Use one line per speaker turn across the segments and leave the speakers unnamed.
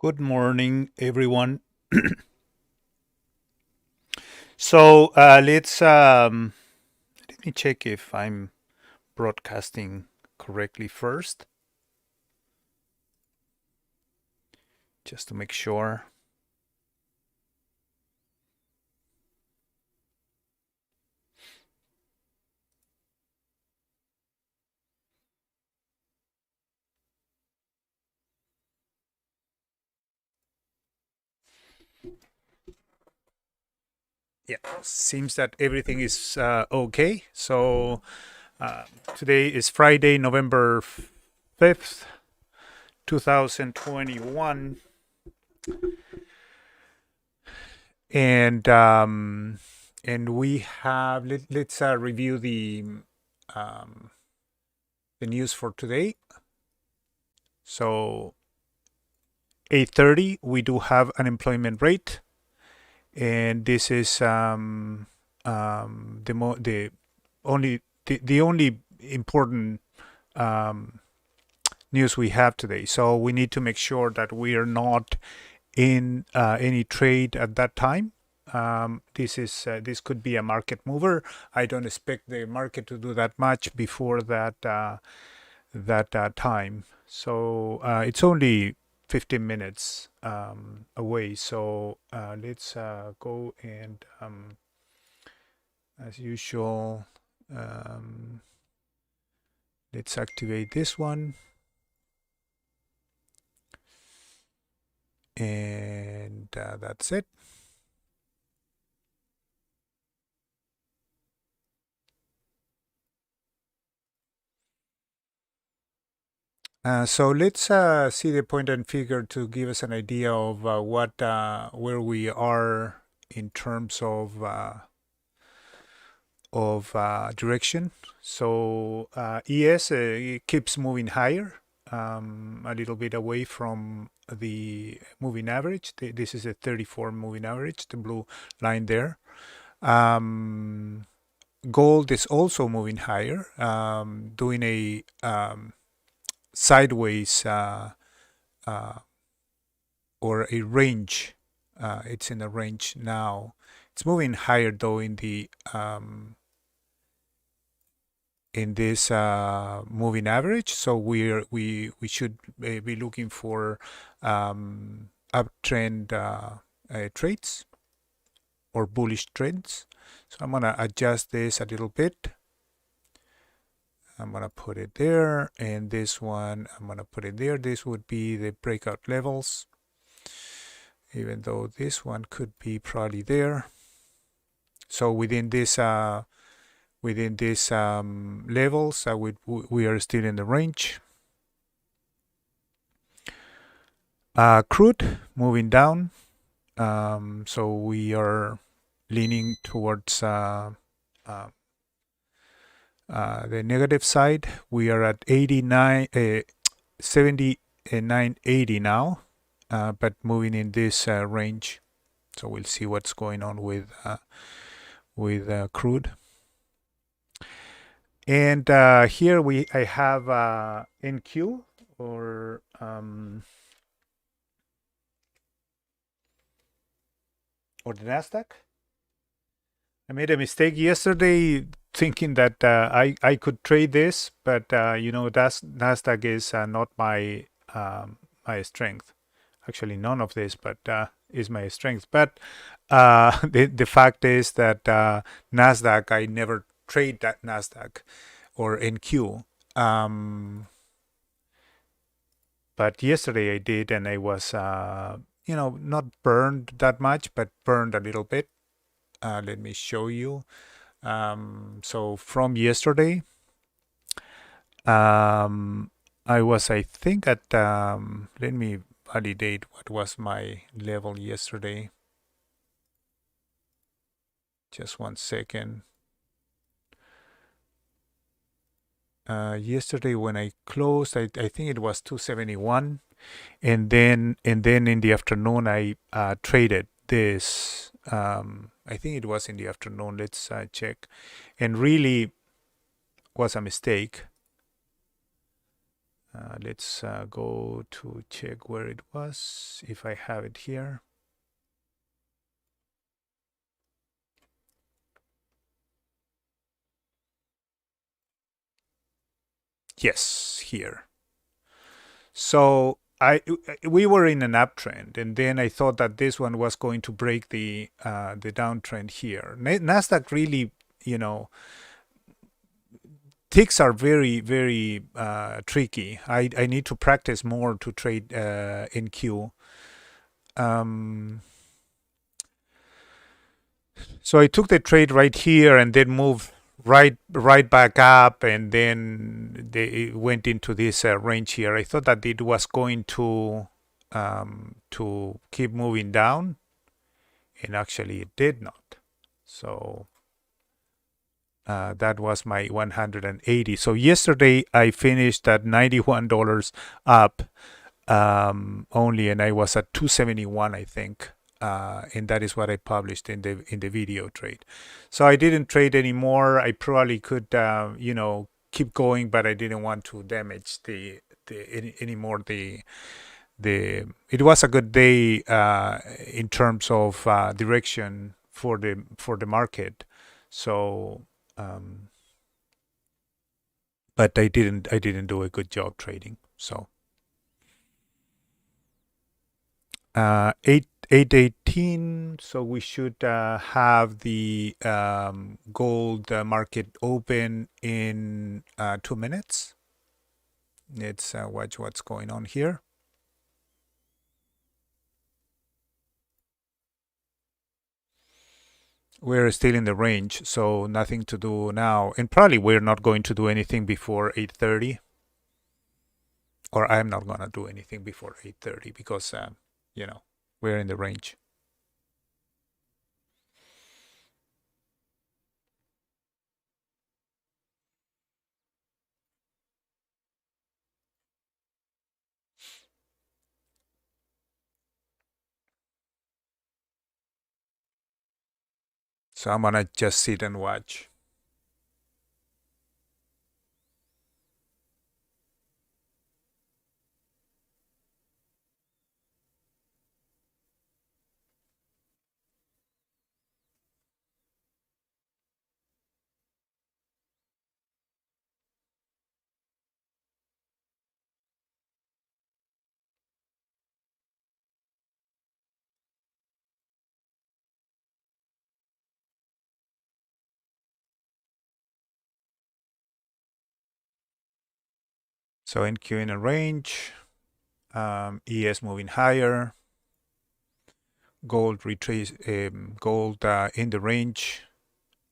Good morning, everyone. Let me check if I'm broadcasting correctly first, just to make sure. Yeah, seems that everything is okay. Uh, Today is Friday, November 5th, 2021. And we have let's review um, the news for today. So 8:30, we do have unemployment rate, and this is the only important um, news we have today. So we need to make sure that we are not in any trade at that time. This could be a market mover. I don't expect the market to do that much before that time. So it's only 15 minutes away. So let's go and, as usual, um, let's activate this one. And that's it. So let's see the point and figure to give us an idea of where we are in terms of direction. So ES it keeps moving higher, a little bit away from the moving average. This is a 34 moving average, the blue line there. Gold is also moving higher, doing a sideways or a range. It's in a range now. It's moving higher though in this moving average. So we should be looking for uptrend trades or bullish trends. So I'm gonna adjust this a little bit. I'm gonna put it there, and this one I'm gonna put it there. This would be the breakout levels, even though this one could be probably there. So within this levels, we are still in the range. Crude moving down, so we are leaning towards the negative side. We are at 79.80 now, but moving in this range. So we'll see what's going on with crude. And here I have NQ or the Nasdaq. I made a mistake yesterday thinking that I could trade this, but Nasdaq is not my strength. Actually, none of this, but is my strength. But the fact is that Nasdaq, I never trade that Nasdaq or NQ. But yesterday I did, and I was not burned that much, but burned a little bit. Let me show you. So from yesterday, I was, I think, at let me validate what was my level yesterday. Just 1 second. Yesterday when I closed, I think it was 271, and then in the afternoon I traded this. I think it was in the afternoon. Let's check, and really was a mistake. Let's go to check where it was, if I have it here. Yes, here. So we were in an uptrend, and then I thought that this one was going to break the downtrend here. Nasdaq really, ticks are very tricky. I need to practice more to trade NQ. So I took the trade right here and then moved right back up, and then it went into this range here. I thought that it was going to keep moving down, and actually it did not. So that was my 180. So yesterday I finished at $91 up only, and I was at 271, I think. And that is what I published in the video trade. So I didn't trade anymore. I probably could, keep going, but I didn't want to damage anymore the. It was a good day in terms of direction for the market. So, but I didn't do a good job trading. So. 818, so we should have the gold market open in 2 minutes. Let's watch what's going on here. We're still in the range, so nothing to do now, and probably we're not going to do anything before 8:30, or I'm not going to do anything before 8:30 because we're in the range. So I'm gonna just sit and watch. So NQ in a range, ES moving higher, gold retrace, gold in the range.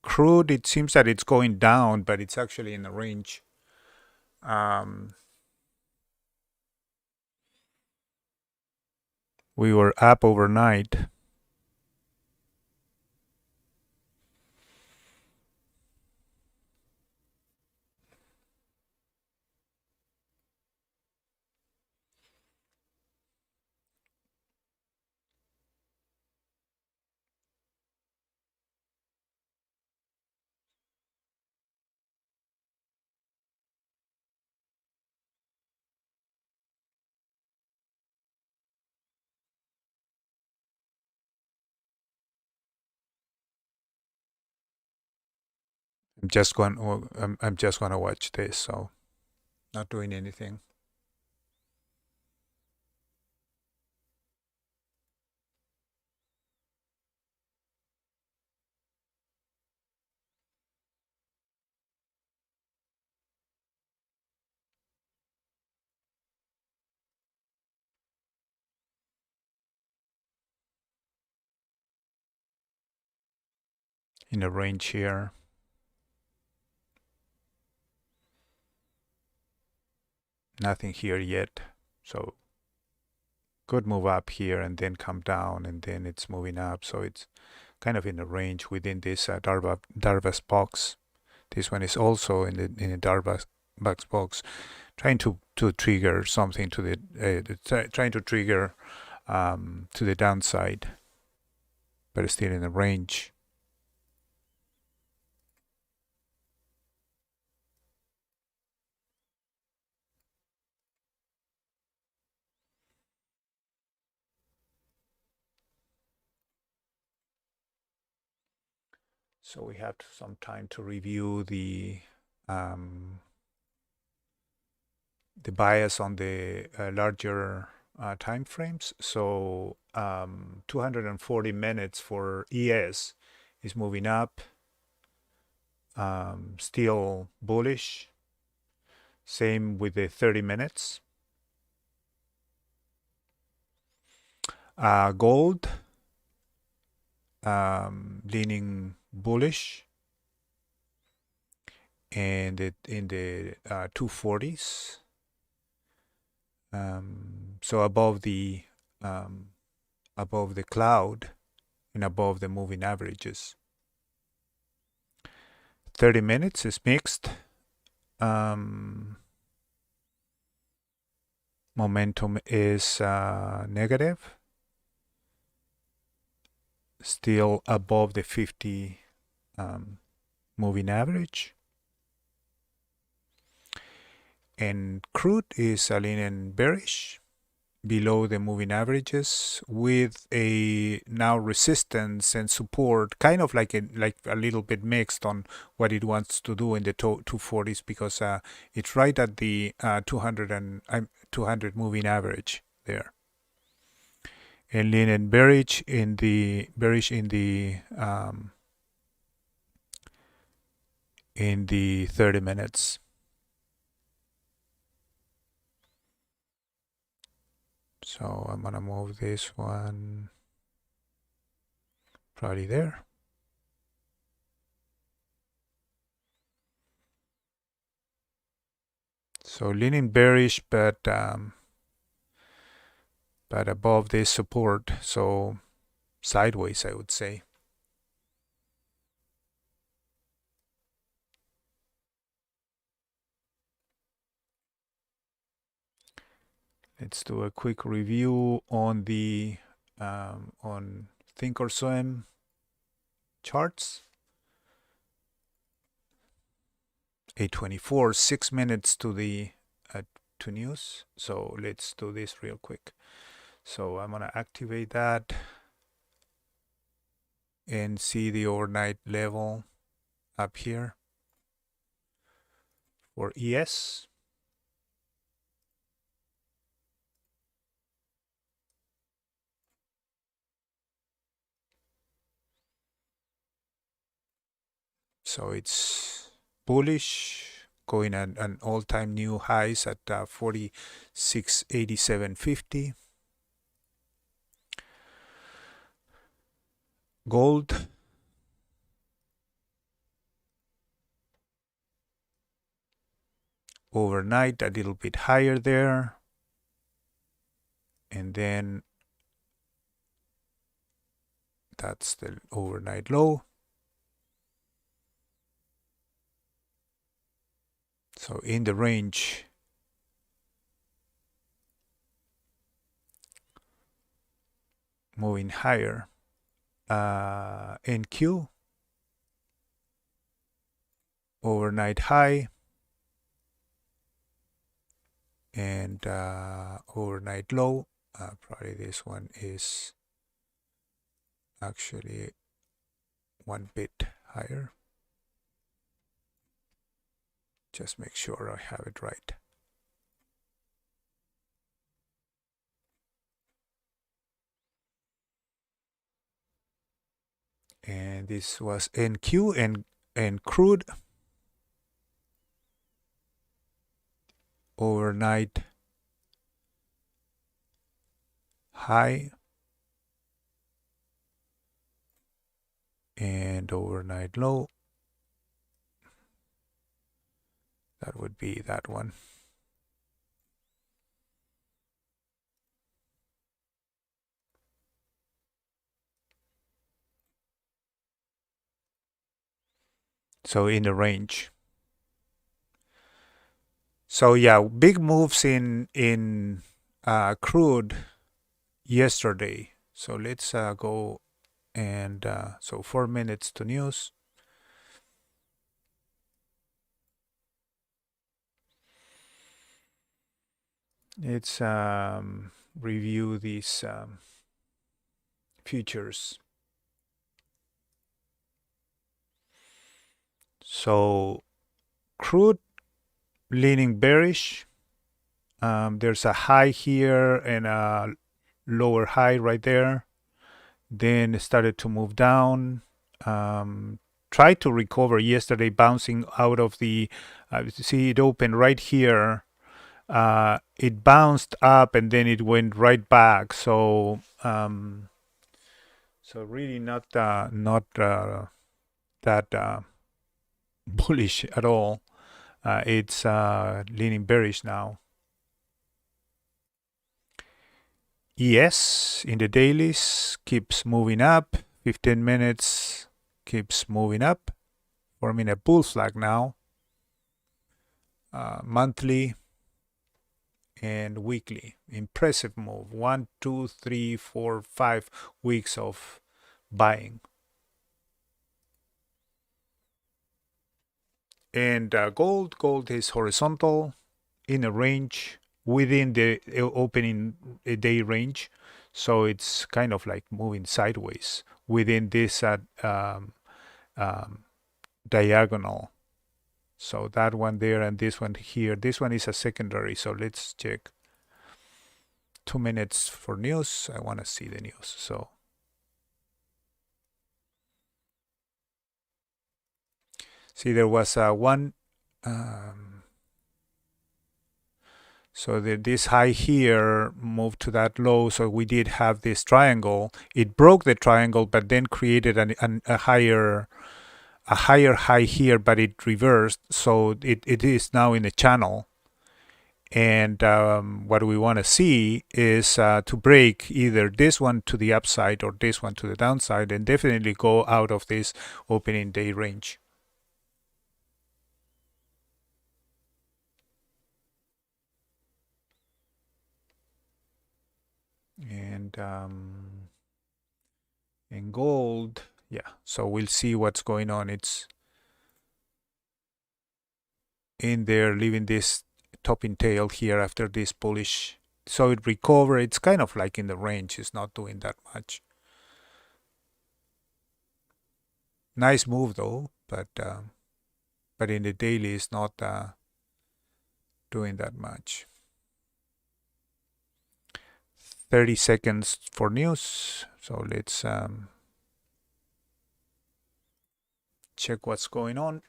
Crude, it seems that it's going down, but it's actually in the range. We were up overnight. I'm just going to watch this, so not doing anything. In the range here. Nothing here yet. So could move up here and then come down, and then it's moving up. So it's kind of in the range within this Darvas box. This one is also in the Darvas box, trying to trigger something to the trying to trigger to the downside, but still in the range. So we have some time to review the bias on the larger time frames. So 240 minutes for ES is moving up, still bullish. Same with the 30 minutes. Gold leaning bullish, and in the 240s. So above the cloud and above the moving averages. 30 minutes is mixed. Momentum is negative, still above the 50 moving average. And crude is leaning bearish, below the moving averages, with a now resistance and support, kind of like a little bit mixed on what it wants to do in the 240s, because it's right at the 200 moving average there, and leaning bearish in the 30 minutes. So I'm gonna move this one probably there. So leaning bearish, but above this support, so sideways, I would say. Let's do a quick review on the on Thinkorswim charts. 8:24, 6 minutes to the to news. So let's do this real quick. So I'm gonna activate that and see the overnight level up here for ES. So it's bullish, going at an all-time new highs at 46.8750. Gold overnight a little bit higher there, and then that's the overnight low. So in the range, moving higher. NQ overnight high, and overnight low. Probably this one is actually one bit higher. Just make sure I have it right. And this was NQ and crude overnight high and overnight low. That would be that one. So in the range. So yeah, big moves in crude yesterday. So let's go and so 4 minutes to news. Let's review these futures. So crude leaning bearish. There's a high here and a lower high right there. Then it started to move down. Tried to recover yesterday, bouncing out of the. See, it opened right here. It bounced up and then it went right back. So really not that bullish at all. It's leaning bearish now. ES in the dailies keeps moving up. 15 minutes keeps moving up, forming a bull flag now. Monthly and weekly. Impressive move. 1, 2, 3, 4, 5 weeks of buying. And gold is horizontal in a range within the opening day range. So it's kind of like moving sideways within this diagonal. So that one there and this one here. This one is a secondary. So let's check. 2 minutes for news. I want to see the news. So see, there was one. So this high here moved to that low. So we did have this triangle. It broke the triangle, but then created a higher high here, but it reversed. So it is now in a channel. And what we want to see is to break either this one to the upside or this one to the downside, and definitely go out of this opening day range. And in gold, yeah, so we'll see what's going on. It's in there, leaving this topping tail here after this bullish. So it recovered. It's kind of like in the range. It's not doing that much. Nice move though, but in the daily it's not doing that much. 30 seconds for news. So let's check what's going on.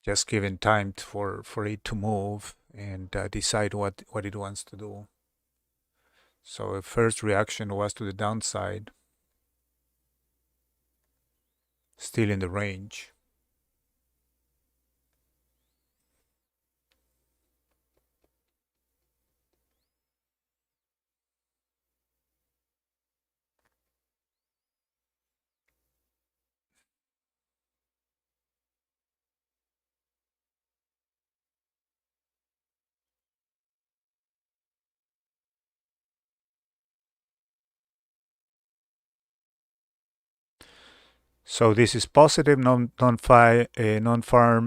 Just giving time for it to move and decide what it wants to do. So the first reaction was to the downside, still in the range. So this is positive non-farm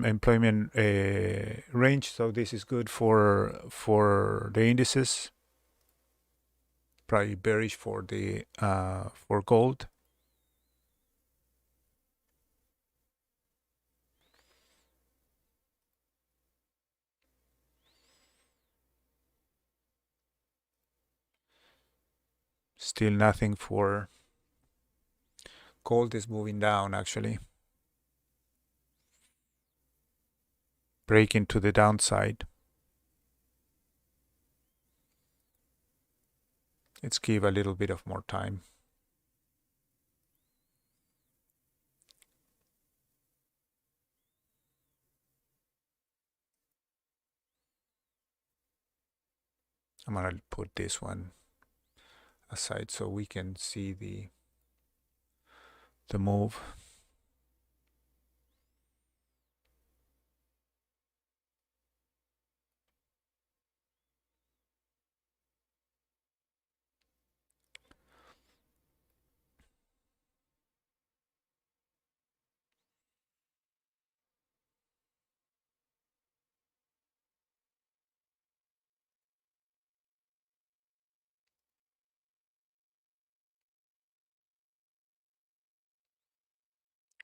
employment range. So this is good for the indices. Probably bearish for the for gold. Still nothing for gold. Is moving down actually. Breaking to the downside. Let's give a little bit of more time. I'm gonna put this one aside so we can see the move.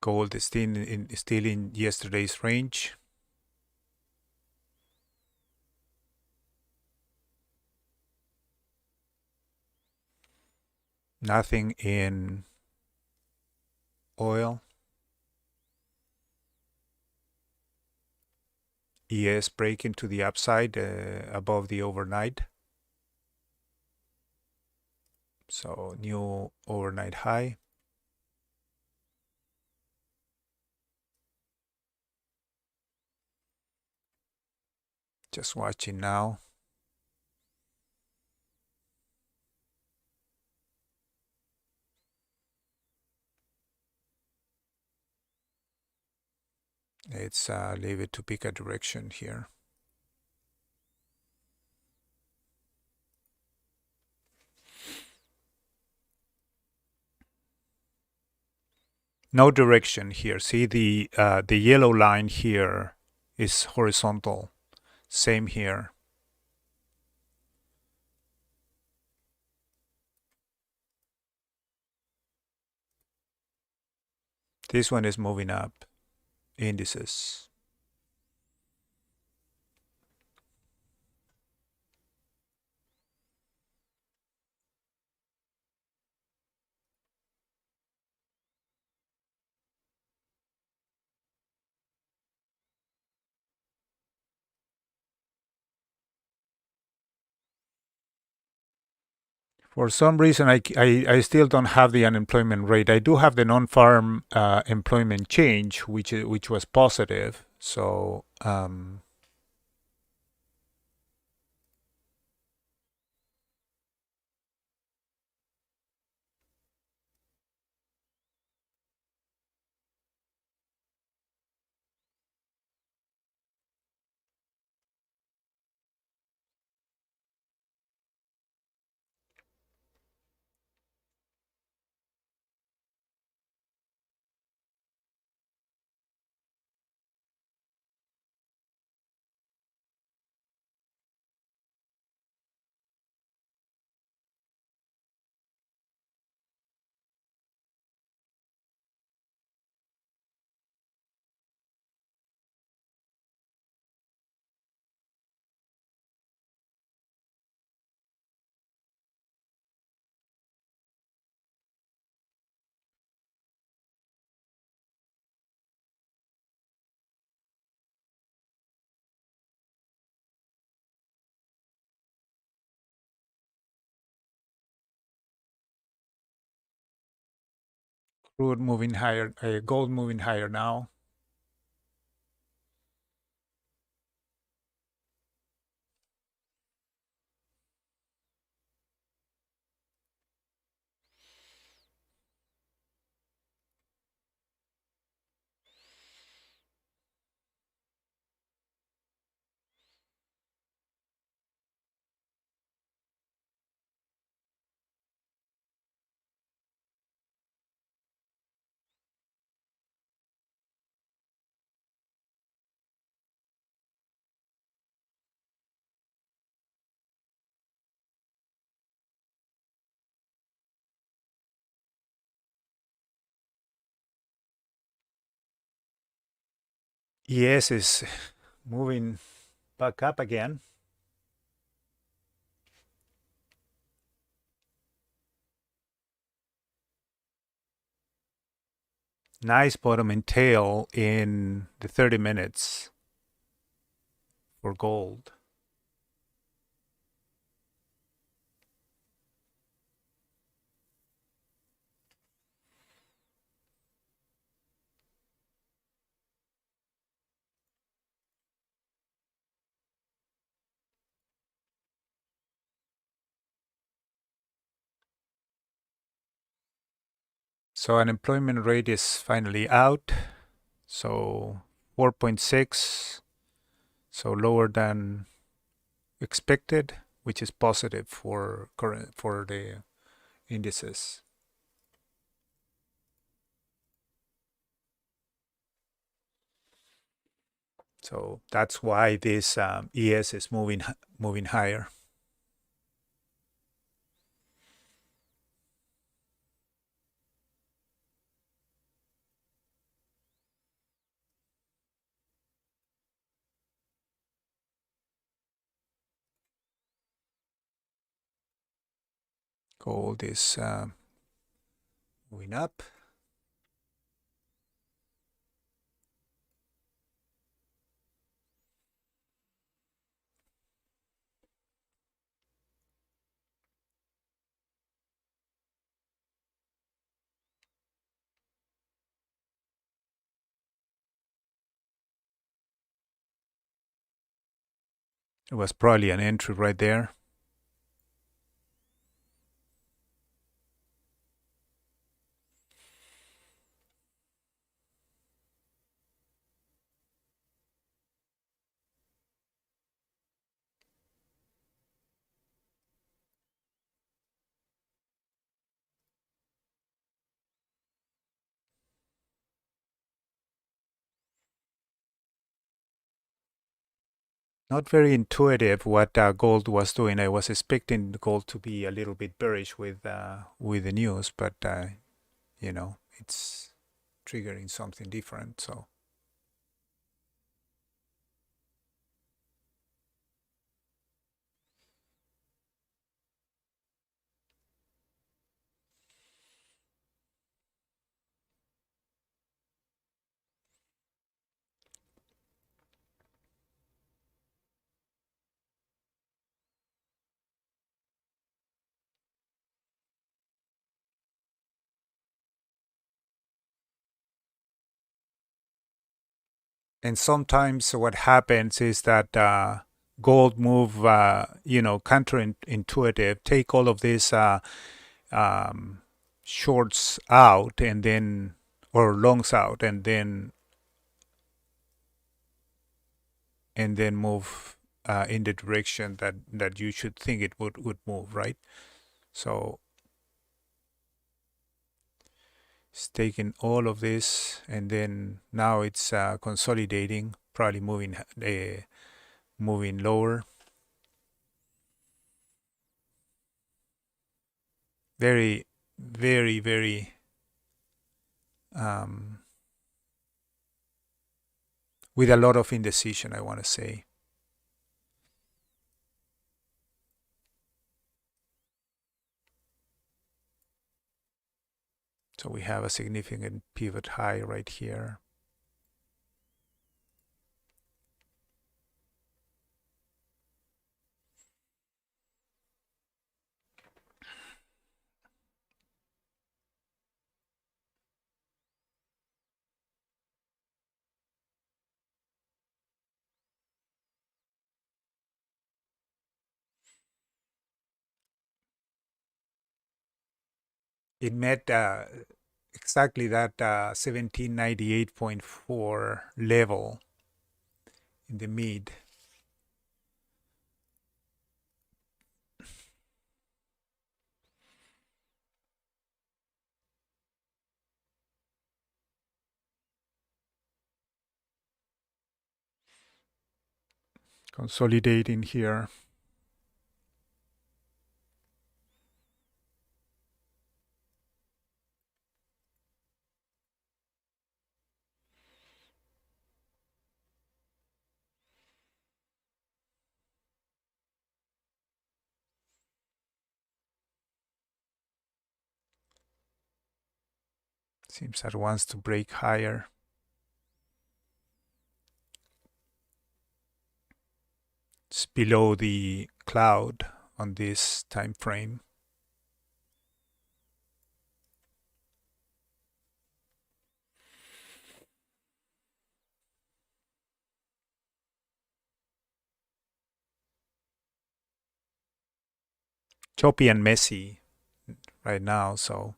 Gold is still in yesterday's range. Nothing in oil. ES breaking to the upside above the overnight. So new overnight high. Just watching now. Let's leave it to pick a direction here. No direction here. See the yellow line here is horizontal. Same here. This one is moving up. Indices. For some reason, I still don't have the unemployment rate. I do have the non-farm employment change, which was positive. So crude moving higher, gold moving higher now. ES is moving back up again. Nice bottom and tail in the 30 minutes for gold. So unemployment rate is finally out. So 4.6, so lower than expected, which is positive for the indices. So that's why this ES is moving higher. Gold is moving up. It was probably an entry right there. Not very intuitive what gold was doing. I was expecting gold to be a little bit bearish with the news, but it's triggering something different. So and sometimes what happens is that gold move, counterintuitive, take all of these um, shorts out and then, or longs out, and then move in the direction that you should think it would move, right? So it's taking all of this and then now it's consolidating, probably moving lower. Very, very, very um, with a lot of indecision, I want to say. So we have a significant pivot high right here. It met exactly that 1798.4 level in the mid. Consolidating here. Seems that wants to break higher. It's below the cloud on this time frame. Choppy and messy right now, so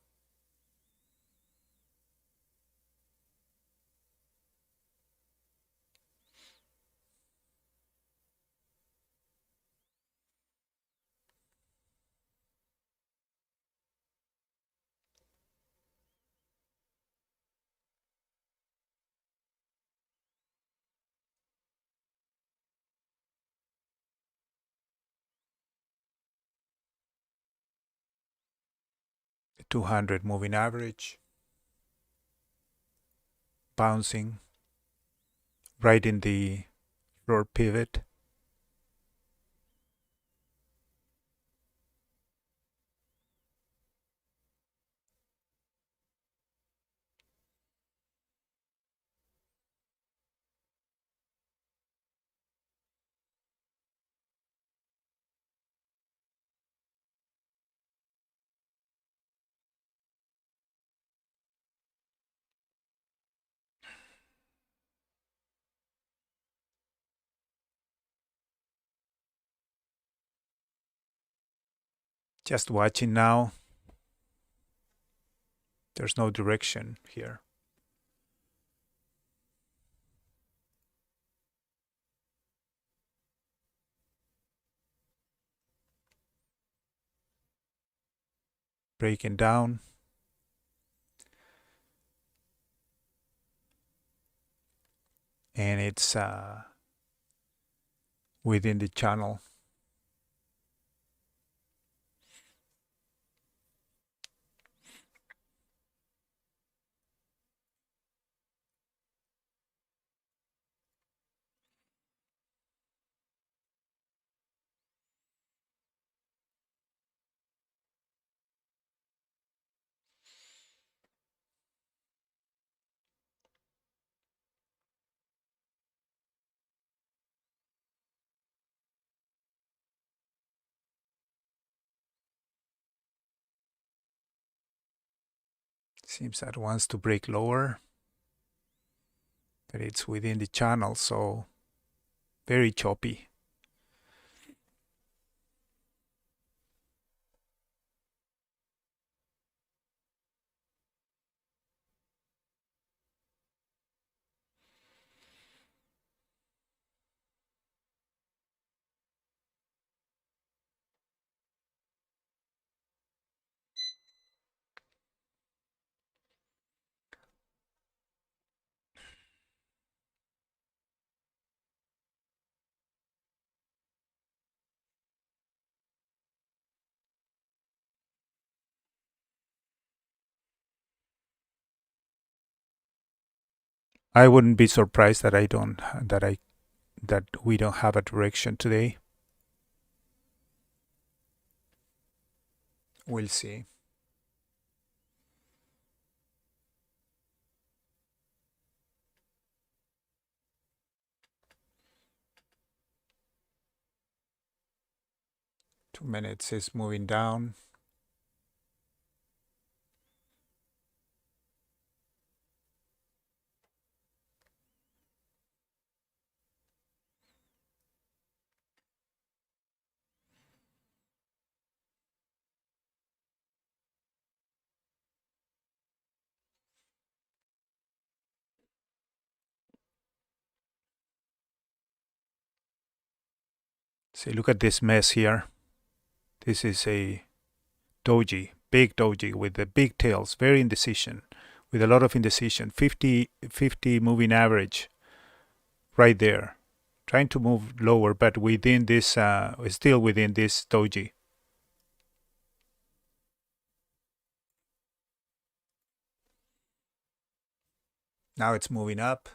200 moving average, bouncing right in the floor pivot. Just watching now. There's no direction here. Breaking down. And it's within the channel. Seems that wants to break lower, but it's within the channel, so very choppy. I wouldn't be surprised that we don't have a direction today. We'll see. Two minutes is moving down. See, look at this mess here. This is a doji, big doji with the big tails, very indecision, with a lot of indecision. 50 moving average right there. Trying to move lower, but within this, still within this doji. Now it's moving up.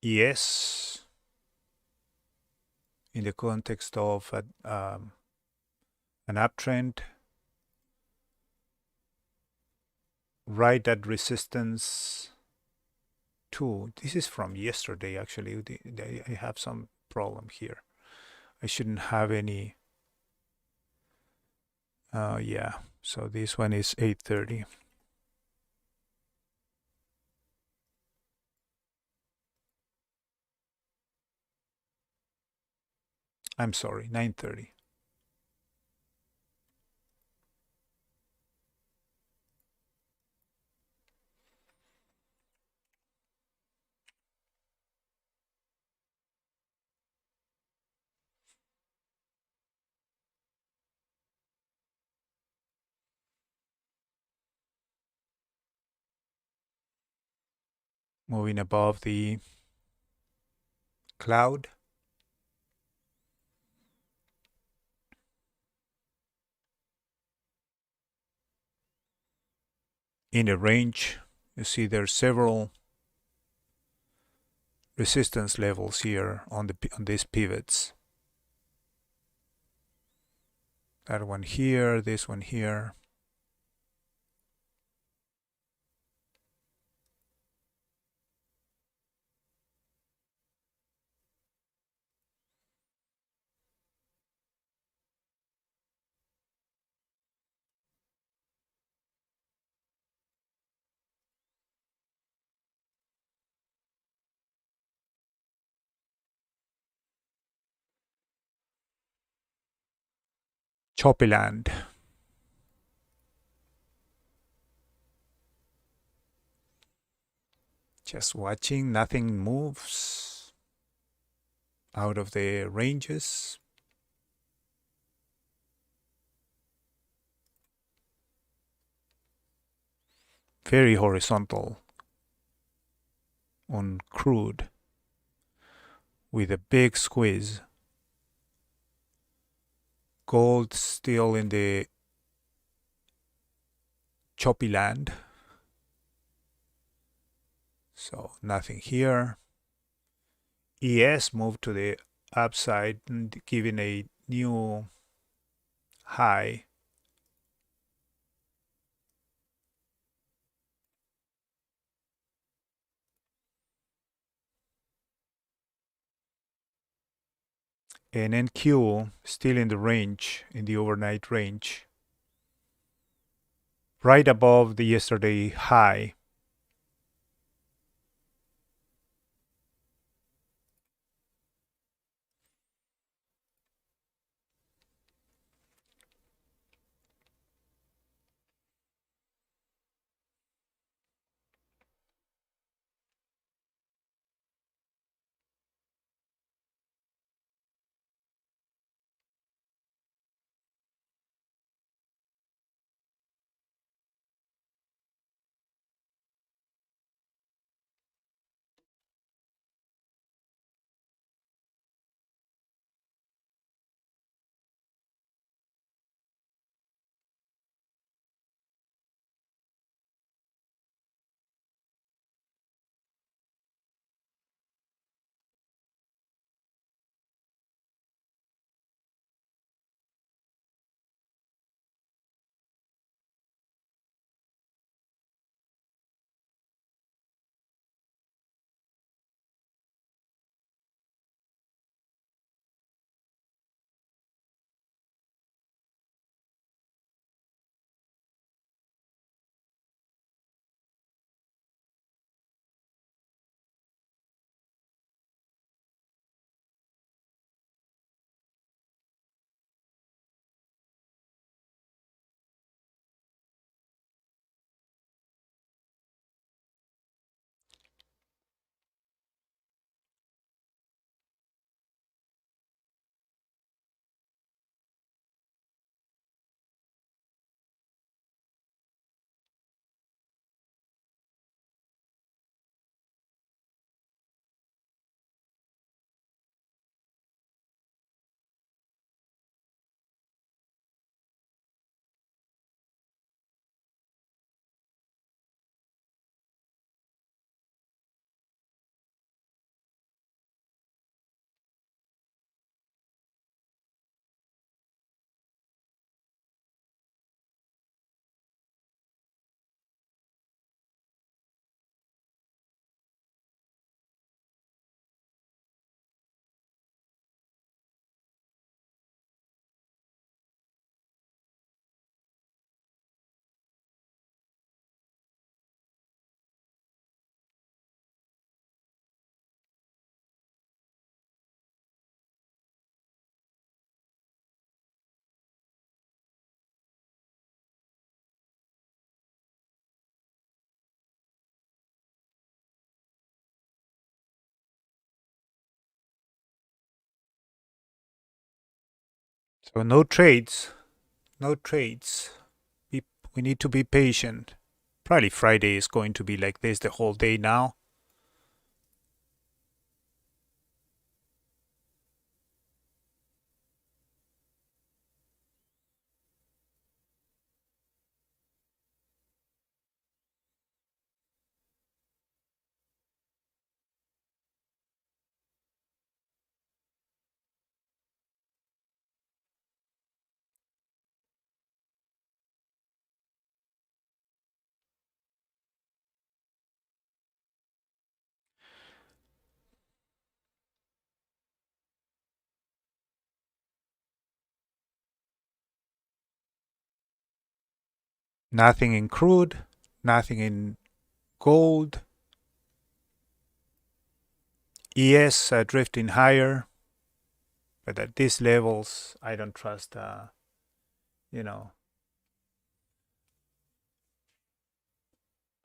Yes, in the context of an uptrend, right at resistance 2. This is from yesterday, actually. I have some problem here. I shouldn't have any. Yeah, so this one is 8:30. I'm sorry, 9:30. moving above the cloud. In a range, you see there's several resistance levels here on these pivots. That one here, this one here. Choppy land. Just watching, nothing moves out of the ranges. Very horizontal on crude with a big squeeze. Gold still in the choppy land. So nothing here. ES moved to the upside, giving a new high. And NQ still in the range, in the overnight range, right above the yesterday high. So no trades, no trades. We need to be patient. Probably Friday is going to be like this the whole day now. Nothing in crude, nothing in gold. ES drifting higher, but at these levels, I don't trust, you know,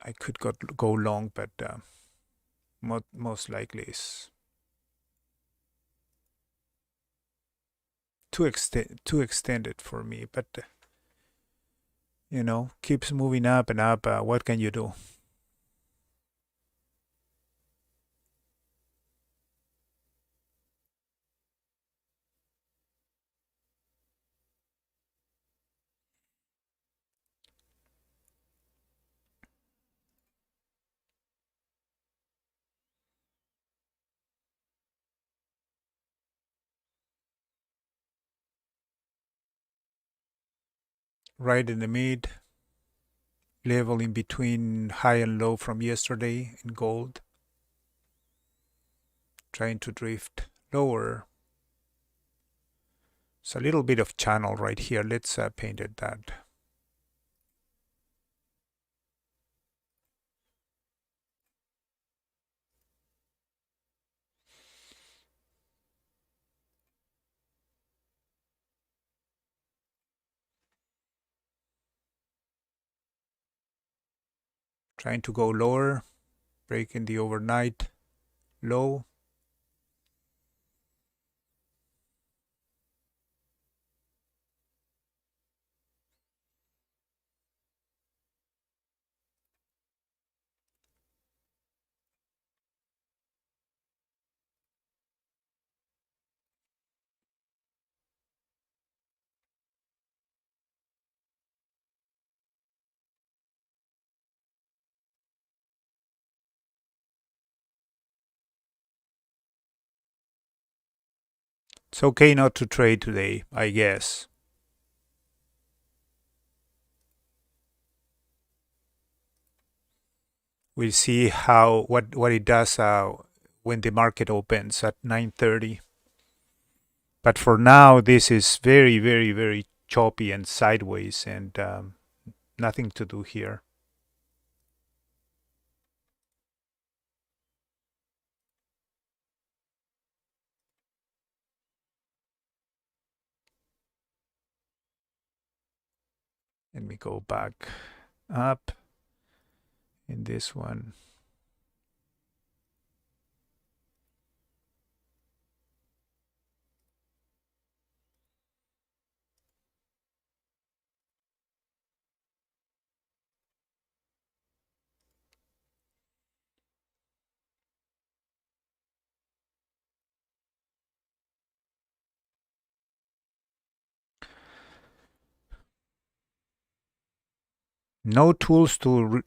I could go long, but most likely is too extended for me. But keeps moving up and up. What can you do? Right in the mid level in between high and low from yesterday in gold, trying to drift lower. It's a little bit of channel right here. Let's paint it that. Trying to go lower, breaking the overnight low. It's okay not to trade today, I guess. We'll see what it does when the market opens at 9:30. But for now, this is very, very, very choppy and sideways, and nothing to do here. Let me go back up in this one. No tools to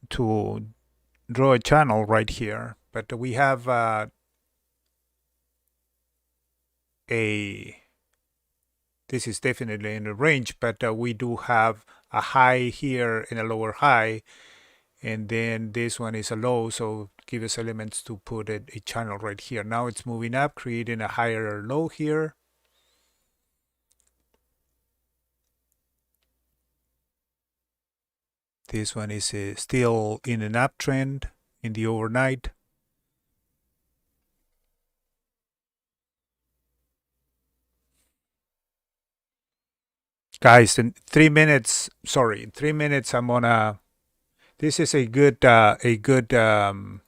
draw a channel right here, but we have a. This is definitely in the range, but we do have a high here and a lower high, and then this one is a low, so give us elements to put a channel right here. Now it's moving up, creating a higher low here. This one is still in an uptrend in the overnight. Guys, in 3 minutes, sorry, in 3 minutes, I'm gonna. This is a good um,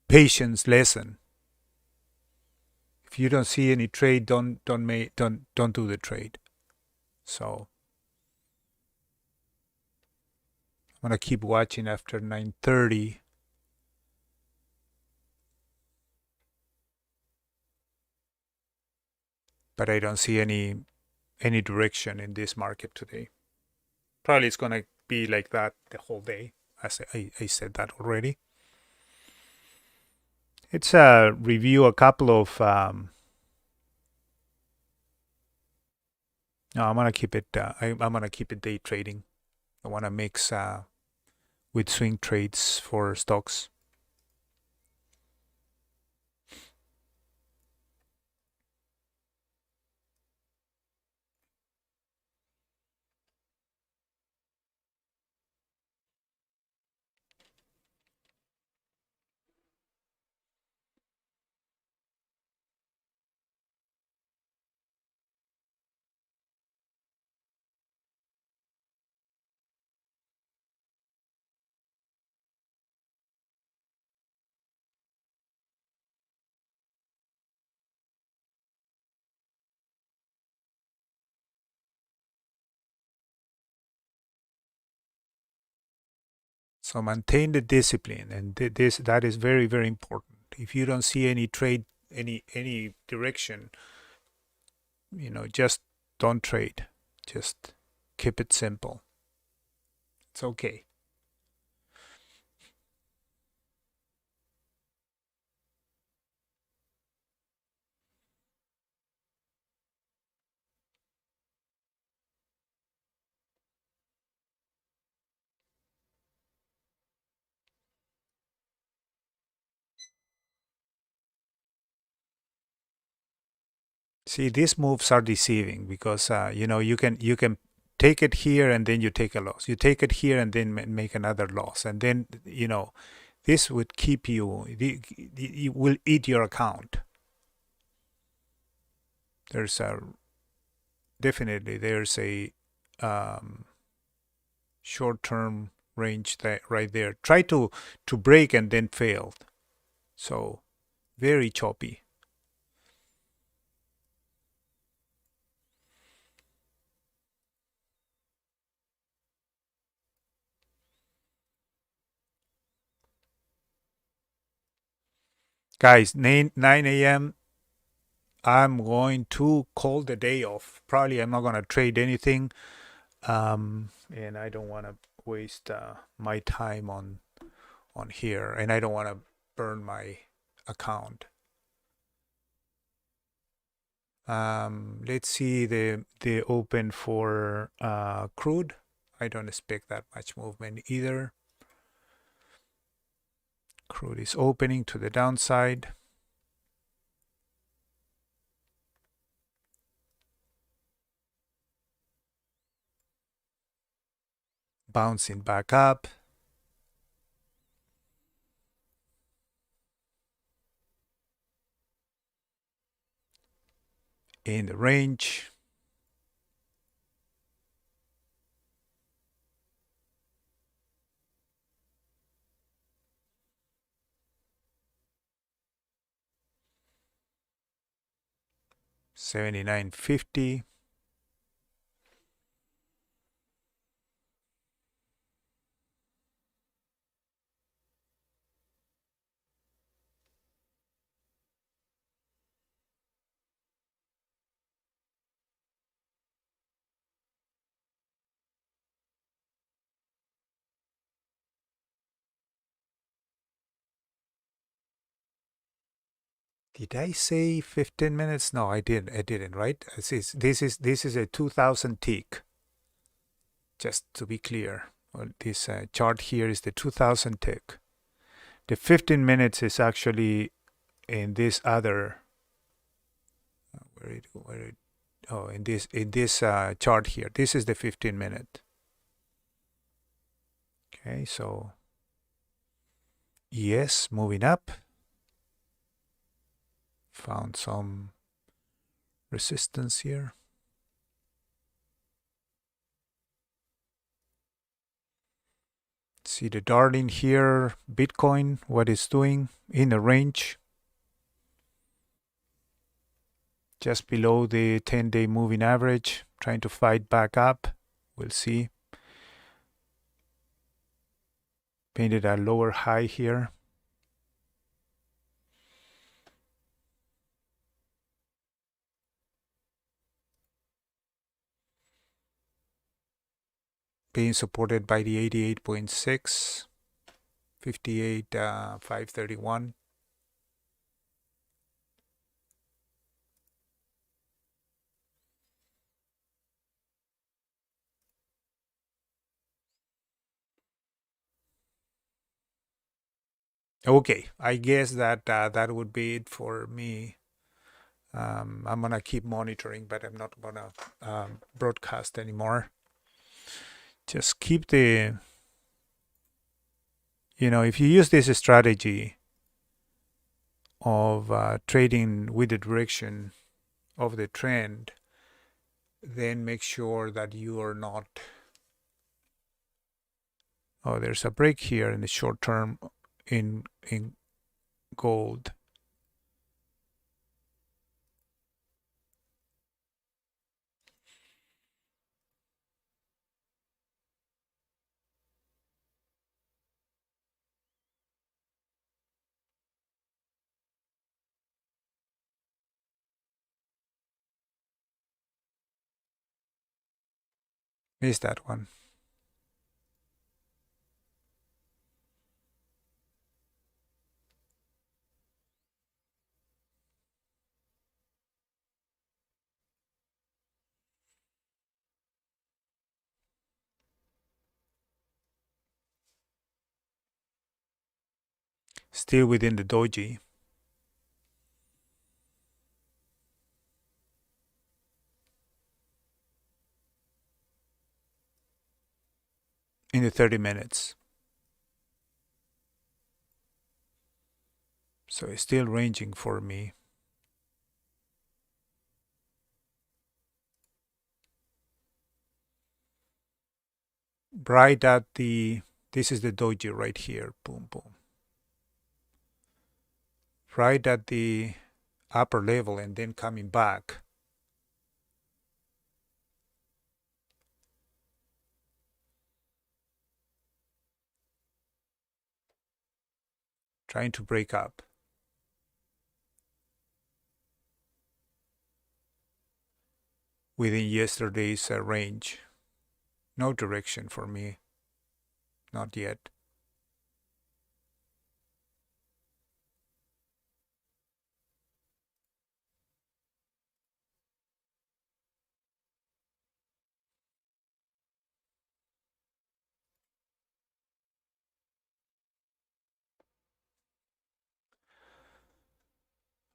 patience lesson. If you don't see any trade, don't do the trade. So I'm gonna keep watching after 9:30. But I don't see any direction in this market today. Probably it's gonna be like that the whole day, as I said that already. Let's review a couple of. No, I'm gonna keep it. I'm gonna keep it day trading. I wanna mix with swing trades for stocks. So maintain the discipline, and that is very, very important. If you don't see any trade, any direction, just don't trade. Just keep it simple. It's okay. See, these moves are deceiving because you can take it here and then you take a loss. You take it here and then make another loss, and then this would keep you. It will eat your account. There's a definitely there's a um, short-term range that right there. Try to break and then failed. So very choppy. Guys, 9 a.m. I'm going to call the day off. Probably I'm not going to trade anything. And I don't want to waste my time on here, and I don't want to burn my account. Let's see the open for crude. I don't expect that much movement either. Crude is opening to the downside. Bouncing back up. In the range. $79.50. Did I say 15 minutes? No, I didn't, right? This is a 2000 tick. Just to be clear. Well, this chart here is the 2000 tick. The 15 minutes is actually in this other in this chart here. This is the 15 minute. Okay, so yes, moving up. Found some resistance here. See the darling here, Bitcoin, what it's doing in the range. Just below the 10-day moving average, trying to fight back up. We'll see. Painted a lower high here. Being supported by the 88.6, 58, 531. Okay, I guess that that would be it for me. I'm gonna keep monitoring, but I'm not gonna broadcast anymore. Just keep the, if you use this strategy of trading with the direction of the trend, then make sure that you are not. Oh, there's a break here in the short term in gold. Missed that one. Still within the doji. In the 30 minutes. So it's still ranging for me. Right at this is the doji right here. Boom, boom. Right at the upper level and then coming back. Trying to break up. Within yesterday's range. No direction for me. Not yet.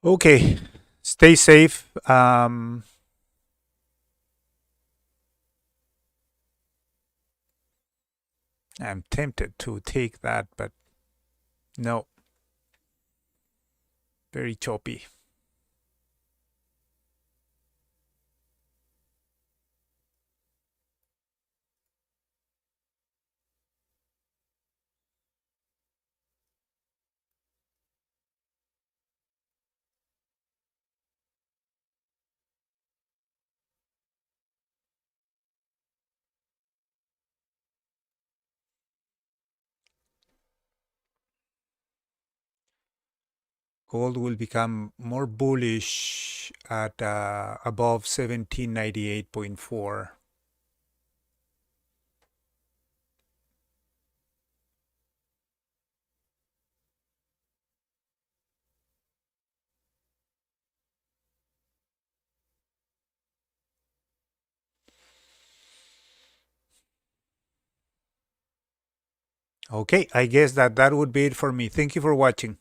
Okay. Stay safe. I'm tempted to take that, but no. Very choppy. Gold will become more bullish at above 1798.4. Okay, I guess that would be it for me. Thank you for watching.